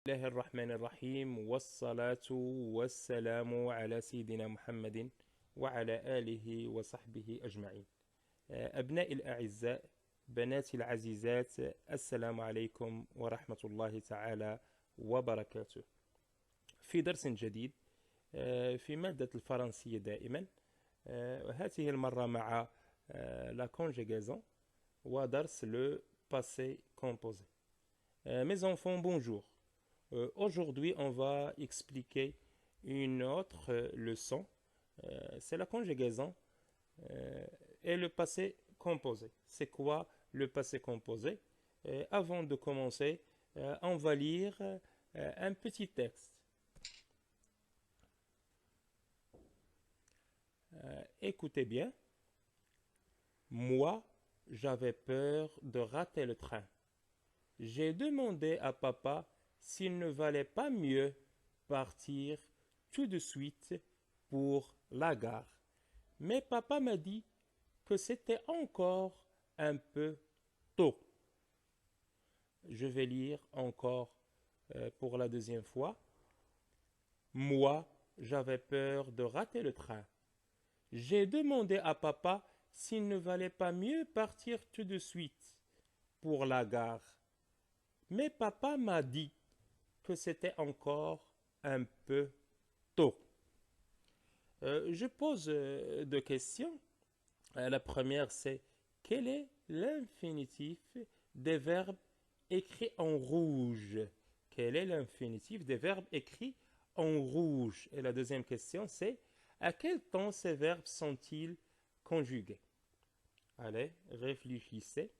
الله الرحمن الرحيم والصلاة والسلام على سيدنا محمد وعلى آله وصحبه أجمعين. أبنائي الأعزاء، بناتي العزيزات، السلام عليكم ورحمة الله تعالى وبركاته. في درس جديد في مادة الفرنسية دائما، هذه المرة مع la conjugaison ودرس le passé composé. Mes enfants, bonjour. Aujourd'hui, on va expliquer une autre leçon. C'est la conjugaison et le passé composé. C'est quoi le passé composé? Avant de commencer, on va lire un petit texte. Écoutez bien. Moi, j'avais peur de rater le train. J'ai demandé à papa s'il ne valait pas mieux partir tout de suite pour la gare. Mais papa m'a dit que c'était encore un peu tôt. Je vais lire encore pour la deuxième fois. Moi, j'avais peur de rater le train. J'ai demandé à papa s'il ne valait pas mieux partir tout de suite pour la gare. Mais papa m'a dit que c'était encore un peu tôt. Je pose deux questions. La première, c'est quel est l'infinitif des verbes écrits en rouge? Quel est l'infinitif des verbes écrits en rouge? Et la deuxième question, c'est à quel temps ces verbes sont-ils conjugués? Allez, réfléchissez.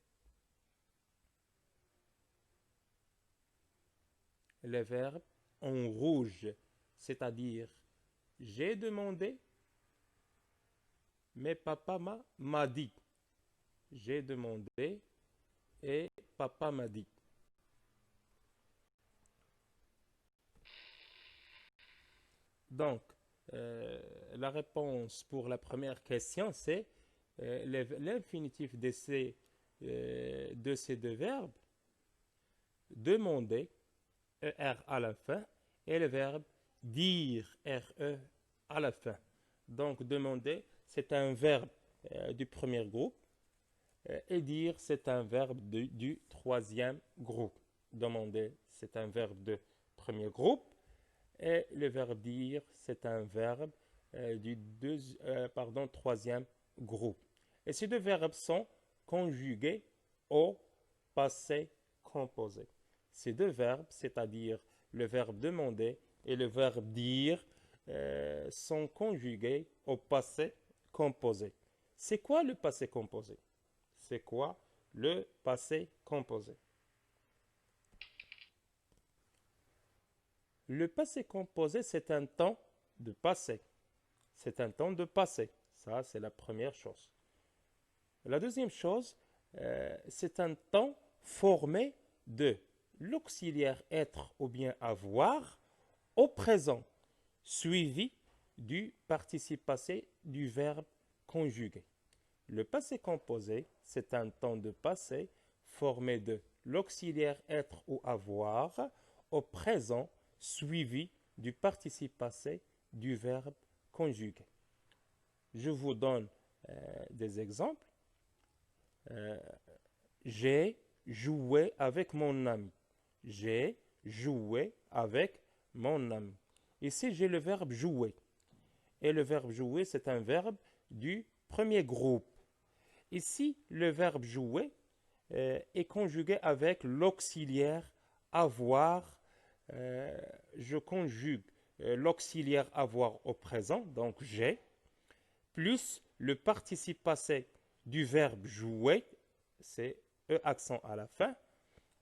Les verbes en rouge, c'est-à-dire j'ai demandé, mais papa m'a dit. J'ai demandé et papa m'a dit. Donc, la réponse pour la première question, c'est l'infinitif de ces deux verbes, demander, ER à la fin, et le verbe dire, RE à la fin. Donc, demander, c'est un verbe du premier groupe, et dire, c'est un verbe du troisième groupe. Demander, c'est un verbe de premier groupe, et le verbe dire, c'est un verbe du troisième groupe. Et ces deux verbes sont conjugués au passé composé. Ces deux verbes, c'est-à-dire le verbe demander et le verbe dire, sont conjugués au passé composé. C'est quoi le passé composé? C'est quoi le passé composé? Le passé composé, c'est un temps de passé. C'est un temps de passé. Ça, c'est la première chose. La deuxième chose, c'est un temps formé de l'auxiliaire être ou bien avoir au présent, suivi du participe passé du verbe conjugué. Le passé composé, c'est un temps de passé formé de l'auxiliaire être ou avoir au présent, suivi du participe passé du verbe conjugué. Je vous donne des exemples. J'ai joué avec mon ami. J'ai joué avec mon ami. Ici, j'ai le verbe jouer. Et le verbe jouer, c'est un verbe du premier groupe. Ici, le verbe jouer est conjugué avec l'auxiliaire avoir. Je conjugue l'auxiliaire avoir au présent, donc j'ai, plus le participe passé du verbe jouer, c'est E accent à la fin.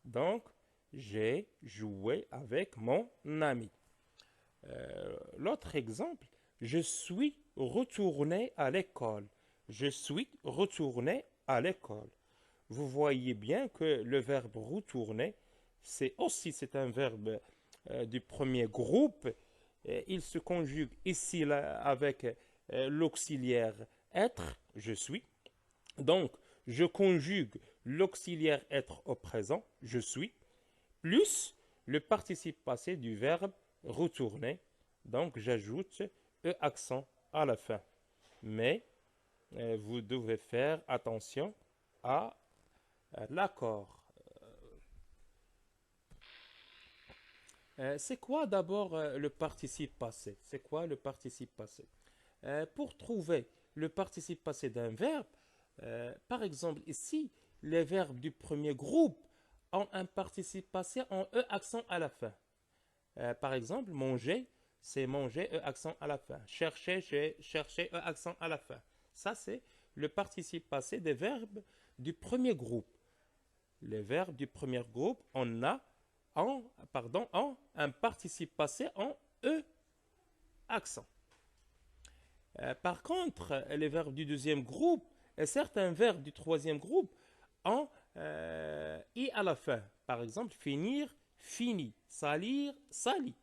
Donc, j'ai joué avec mon ami. L'autre exemple, je suis retourné à l'école. Je suis retourné à l'école. Vous voyez bien que le verbe retourner, c'est un verbe du premier groupe. Il se conjugue ici là, avec l'auxiliaire être, je suis. Donc, je conjugue l'auxiliaire être au présent, je suis, plus le participe passé du verbe retourner. Donc, j'ajoute E accent à la fin. Mais vous devez faire attention à l'accord. C'est quoi d'abord le participe passé? C'est quoi le participe passé? Pour trouver le participe passé d'un verbe, par exemple ici, les verbes du premier groupe ont un participe passé en E accent à la fin. Par exemple, manger, c'est manger, E accent à la fin. Chercher, c'est chercher, E accent à la fin. Ça, c'est le participe passé des verbes du premier groupe. Les verbes du premier groupe, on a en un participe passé en E accent. Par contre, les verbes du deuxième groupe et certains verbes du troisième groupe ont I à la fin. Par exemple, finir, fini, salir, sali.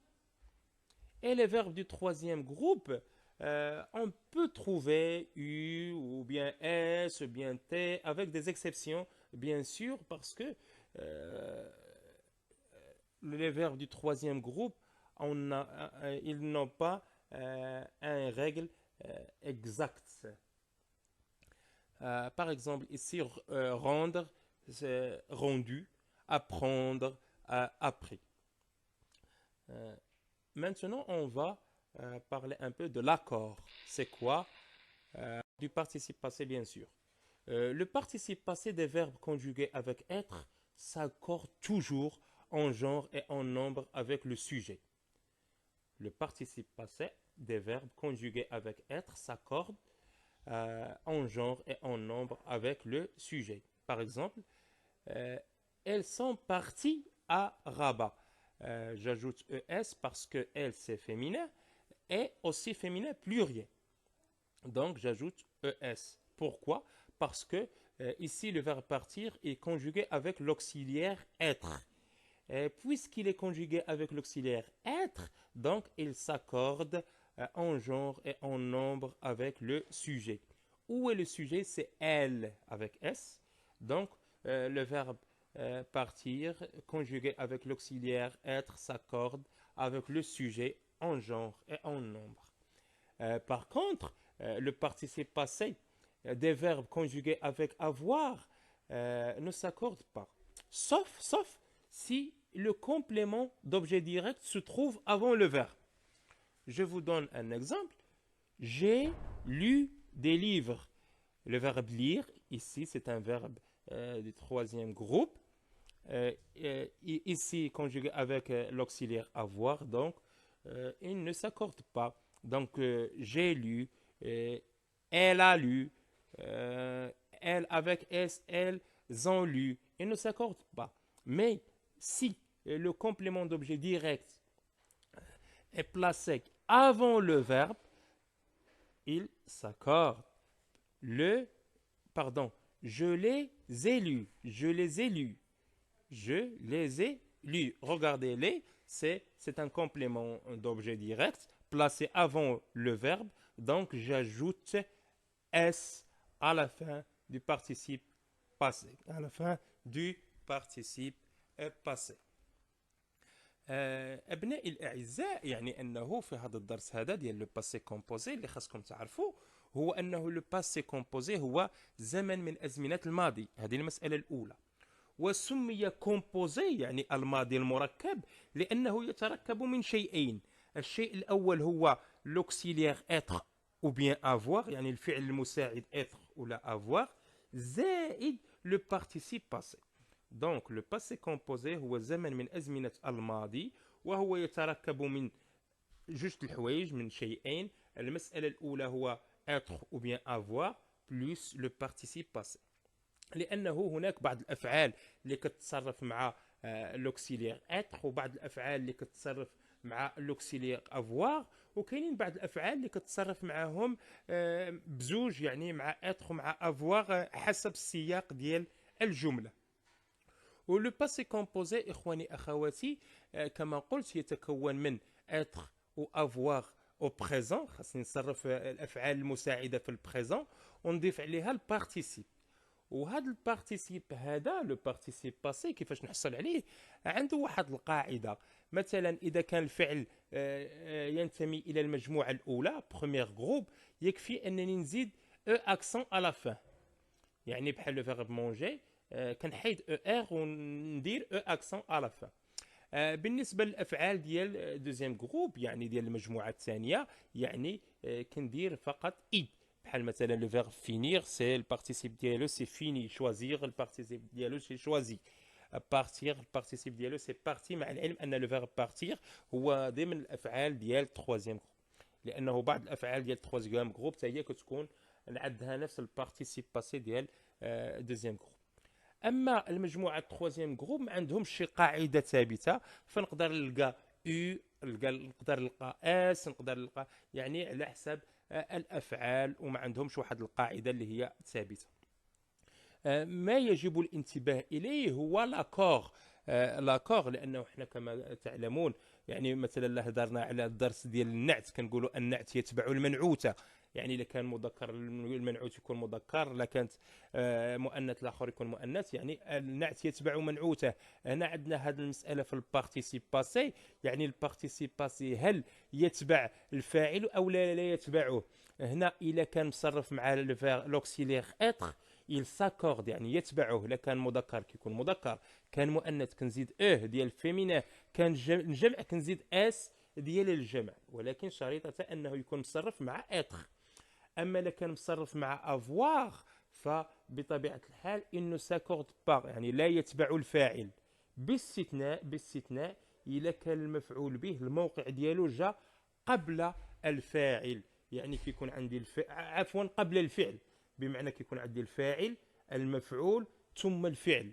Et les verbes du troisième groupe, on peut trouver U ou bien S ou bien T avec des exceptions, bien sûr, parce que les verbes du troisième groupe, ils n'ont pas une règle exacte. Par exemple, ici, rendre, c'est rendu, apprendre, appris. Maintenant, on va parler un peu de l'accord. C'est quoi? Du participe passé, bien sûr. Le participe passé des verbes conjugués avec être s'accorde toujours en genre et en nombre avec le sujet. Le participe passé des verbes conjugués avec être s'accorde en genre et en nombre avec le sujet. Par exemple, elles sont parties à Rabat. J'ajoute ES parce que elles c'est féminin et aussi féminin pluriel. Donc j'ajoute ES. Pourquoi? Parce que ici le verbe partir est conjugué avec l'auxiliaire être. Puisqu'il est conjugué avec l'auxiliaire être, donc il s'accorde en genre et en nombre avec le sujet. Où est le sujet? C'est elle avec S. Donc le verbe partir conjugué avec l'auxiliaire être s'accorde avec le sujet en genre et en nombre. Par contre, le participe passé des verbes conjugués avec avoir ne s'accorde pas. Sauf si le complément d'objet direct se trouve avant le verbe. Je vous donne un exemple. J'ai lu des livres. Le verbe lire, ici, c'est un verbe du troisième groupe. Ici, conjugué avec l'auxiliaire avoir, donc, il ne s'accorde pas. Donc, j'ai lu, elle a lu, elle avec S, elles ont lu. Il ne s'accorde pas. Mais si le complément d'objet direct est placé avant le verbe, il s'accorde. Je les ai lus, je les ai lus, je les ai lus. Regardez-les, c'est un complément d'objet direct placé avant le verbe, donc j'ajoute S à la fin du participe passé, à la fin du participe passé. ابنائي الاعزاء يعني انه في هذا الدرس هذا ديال لو باسي كومبوزي اللي خاصكم تعرفوا هو انه لو باسي كومبوزي هو زمن من ازمنه الماضي. هذه المساله الاولى. وسمي كومبوزي يعني الماضي المركب لانه يتركب من شيئين. الشيء الاول هو لوكسيليير اتر او بيان افوار يعني الفعل المساعد اتر ولا افوار زائد لو بارتيسيب باسي. دونك لو باسي كومبوزي هو زمن من أزمنة الماضي وهو يتركب من جوج الحوايج من شيئين. المسألة الأولى هو être ou bien avoir plus le participe passé. لأنه هناك بعض الأفعال اللي كتتصرف مع لوكسيليير être وبعض الأفعال اللي كتتصرف مع لوكسيليير avoir وكاينين بعض الأفعال اللي كتتصرف معهم بزوج يعني مع être ومع avoir حسب السياق ديال الجملة. ولو باسي كومبوزي اخواني اخواتي كما قلت يتكون من être و avoir au présent. خاصني نصرف الافعال المساعده في البريزون ونضيف عليها البارتيسيب. وهذا البارتيسيب هذا لو بارتيسيب باسي كيفاش نحصل عليه؟ عنده واحد القاعده. مثلا اذا كان الفعل ينتمي الى المجموعه الاولى بروميير جروب، يكفي انني نزيد او اكسون على فان. يعني بحال لو فيرب مونجي كنحيد او ار وندير او اكسون على فان. بالنسبه للافعال ديال دوزيام جروب يعني ديال المجموعه الثانيه، يعني كندير فقط اي. بحال مثلا لو فيرب فينير سي البارتيسيب ديالو سي فيني، شوازيغ البارتيسيب ديالو سي شوازي، بارتير البارتيسيب ديالو سي بارتي، مع العلم ان لو فيرب بارتير هو ضمن الافعال ديال تخوازيام جروب، لانه بعض الافعال ديال تخوازيام جروب حتى هي كتكون عندها نفس البارتيسيب باسي ديال دوزيام جروب. اما المجموعه التخوازيام جروب ما عندهمش شي قاعده ثابته، فنقدر نلقى او، نقدر نلقى اس، نقدر نلقى يعني على حسب الافعال، وما عندهمش واحد القاعده اللي هي ثابته. ما يجب الانتباه اليه هو لاكور. لاكور لانه احنا كما تعلمون، يعني مثلا لا هضرنا على الدرس ديال النعت كنقولوا النعت يتبع المنعوته. يعني اذا كان مذكر المنعوت يكون مذكر، لا كانت مؤنث الاخر يكون مؤنث، يعني النعت يتبع منعوته. هنا عندنا هذه المساله في البارتيسيب باسي، يعني البارتيسيب باسي هل يتبع الفاعل او لا يتبعه. هنا اذا كان مصرف مع لوكسيلير اتر il s'accorde، يعني يتبعه. الا كان مذكر كيكون مذكر، كان مؤنث كنزيد ديال الفيمينين، كان الجمع كنزيد اس ديال الجمع، ولكن شريطه انه يكون مصرف مع اتر. اما اذا كان مصرف مع افواغ فبطبيعه الحال انه ساكورد با، يعني لا يتبع الفاعل، باستثناء اذا كان المفعول به الموقع ديالو جا قبل الفاعل. يعني كيكون عندي عفوا قبل الفعل، بمعنى كيكون عندي الفاعل المفعول ثم الفعل.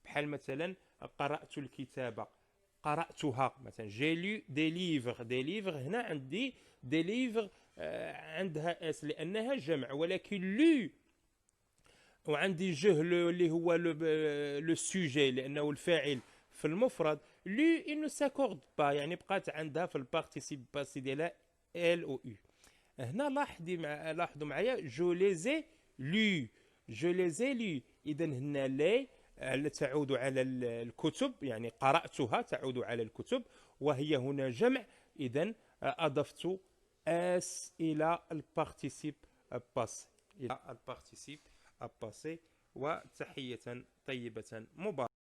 بحال مثلا قرأت الكتابة، قرأتها. مثلا جي لو دي ليفر، دي ليفر هنا عندي دي ليفر عندها اس لانها جمع، ولكن لو وعندي جهل اللي هو لو سوجي لانه الفاعل في المفرد. لو انه ساكورد با، يعني بقات عندها في البارتيسيب باسي ديالها ال او يو. هنا لاحظوا معايا جو ليزي لو، جو ليزي لو. اذا هنا لي تعود على الكتب، يعني قرأتها تعود على الكتب، وهي هنا جمع. اذا اضفت اس الى البارتيسيب باسي، الى البارتيسيب باسي. وتحية طيبة مباركة.